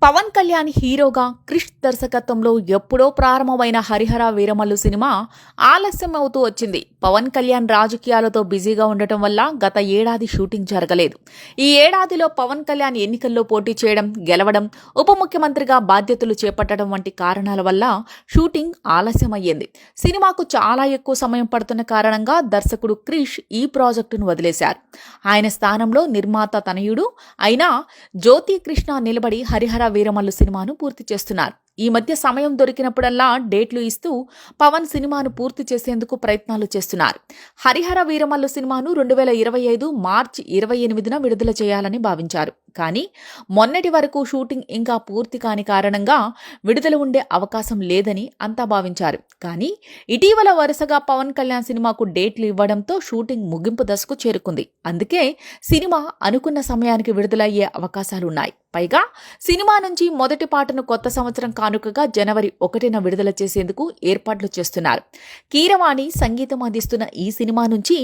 పవన్ కళ్యాణ్ హీరోగా క్రిష్ దర్శకత్వంలో ఎప్పుడో ప్రారంభమైన హరిహర వీరమల్లు సినిమా ఆలస్యం అవుతూ వచ్చింది. పవన్ కళ్యాణ్ రాజకీయాలతో బిజీగా ఉండటం వల్ల గత ఏడాది షూటింగ్ జరగలేదు. ఈ ఏడాదిలో పవన్ కళ్యాణ్ ఎన్నికల్లో పోటీ చేయడం, గెలవడం, ఉప ముఖ్యమంత్రిగా బాధ్యతలు చేపట్టడం వంటి కారణాల వల్ల షూటింగ్ ఆలస్యమయ్యింది. సినిమాకు చాలా ఎక్కువ సమయం పడుతున్న కారణంగా దర్శకుడు క్రిష్ ఈ ప్రాజెక్టును వదిలేశారు. ఆయన స్థానంలో నిర్మాత తనయుడు అయిన జ్యోతి కృష్ణ నిలబడి హరిహర వీరమల్లు సినిమాను పూర్తి చేస్తున్నారు. ఈ మధ్య సమయం దొరికినప్పుడల్లా డేట్లు ఇస్తూ పవన్ సినిమాను పూర్తి చేసేందుకు ప్రయత్నాలు చేస్తున్నారు. హరిహర వీరమల్లు సినిమాను 2025 మార్చి 28న విడుదల చేయాలని భావించారు. కానీ మొన్నటి వరకు షూటింగ్ ఇంకా పూర్తి కాని కారణంగా విడుదల ఉండే అవకాశం లేదని అంతా భావించారు. కానీ ఇటీవల వరుసగా పవన్ కళ్యాణ్ సినిమాకు డేట్లు ఇవ్వడంతో షూటింగ్ ముగింపు దశకు చేరుకుంది. అందుకే సినిమా అనుకున్న సమయానికి విడుదలయ్యే అవకాశాలున్నాయి. పైగా సినిమా నుంచి మొదటి పాటను కొత్త సంవత్సరం కానుకగా జనవరి 1న విడుదల చేసేందుకు ఏర్పాట్లు చేస్తున్నారు. కీరవాణి సంగీతం అందిస్తున్న ఈ సినిమా నుంచి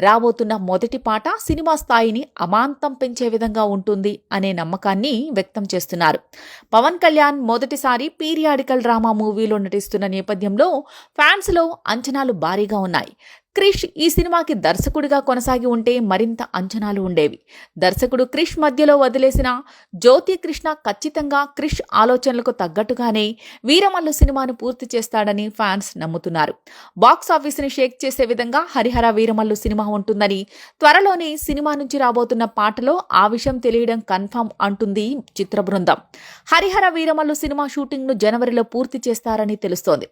రాబోతున్న మొదటి పాట సినిమా స్థాయిని అమాంతం పెంచే విధంగా ఉంటుంది అనే నమ్మకాన్ని వ్యక్తం చేస్తున్నారు. పవన్ కళ్యాణ్ మొదటిసారి పీరియాడికల్ డ్రామా మూవీలో నటిస్తున్న నేపథ్యంలో ఫ్యాన్స్లో అంచనాలు భారీగా ఉన్నాయి. క్రిష్ ఈ సినిమాకి దర్శకుడిగా కొనసాగి ఉంటే మరింత అంచనాలు ఉండేవి. దర్శకుడు క్రిష్ మధ్యలో వదిలేసిన జ్యోతి కృష్ణ ఖచ్చితంగా క్రిష్ ఆలోచనలకు తగ్గట్టుగానే వీరమల్లు సినిమాను పూర్తి చేస్తాడని ఫ్యాన్స్ నమ్ముతున్నారు. బాక్స్ ఆఫీసుని షేక్ చేసే విధంగా హరిహర వీరమల్లు సినిమా ఉంటుందని, త్వరలోనే సినిమా నుంచి రాబోతున్న పాటలో ఆ విషయం తెలియడం కన్ఫర్మ్ అంటుంది చిత్ర బృందం. హరిహర వీరమల్లు సినిమా షూటింగ్ ను జనవరిలో పూర్తి చేస్తారని తెలుస్తోంది.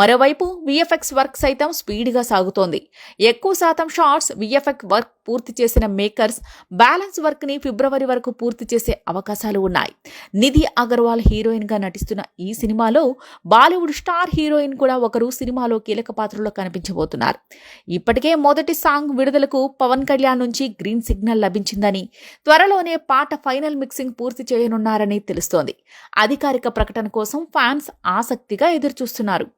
మరోవైపు విఎఫ్ఎక్స్ వర్క్ సైతం స్పీడ్గా సాగుతోంది. ఎక్కువ శాతం షాట్స్ విఎఫ్ఎక్స్ వర్క్ పూర్తి చేసిన మేకర్స్ బ్యాలెన్స్ వర్క్ ని ఫిబ్రవరి వరకు పూర్తి చేసే అవకాశాలు ఉన్నాయి. నిధి అగర్వాల్ హీరోయిన్ గా నటిస్తున్న ఈ సినిమాలో బాలీవుడ్ స్టార్ హీరోయిన్ కూడా ఒకరు సినిమాలో కీలక పాత్రలో కనిపించబోతున్నారు. ఇప్పటికే మొదటి సాంగ్ విడుదలకు పవన్ కళ్యాణ్ నుంచి గ్రీన్ సిగ్నల్ లభించిందని, త్వరలోనే పాట ఫైనల్ మిక్సింగ్ పూర్తి చేయనున్నారని తెలుస్తోంది. అధికారిక ప్రకటన కోసం ఫ్యాన్స్ ఆసక్తిగా ఎదురుచూస్తున్నారు.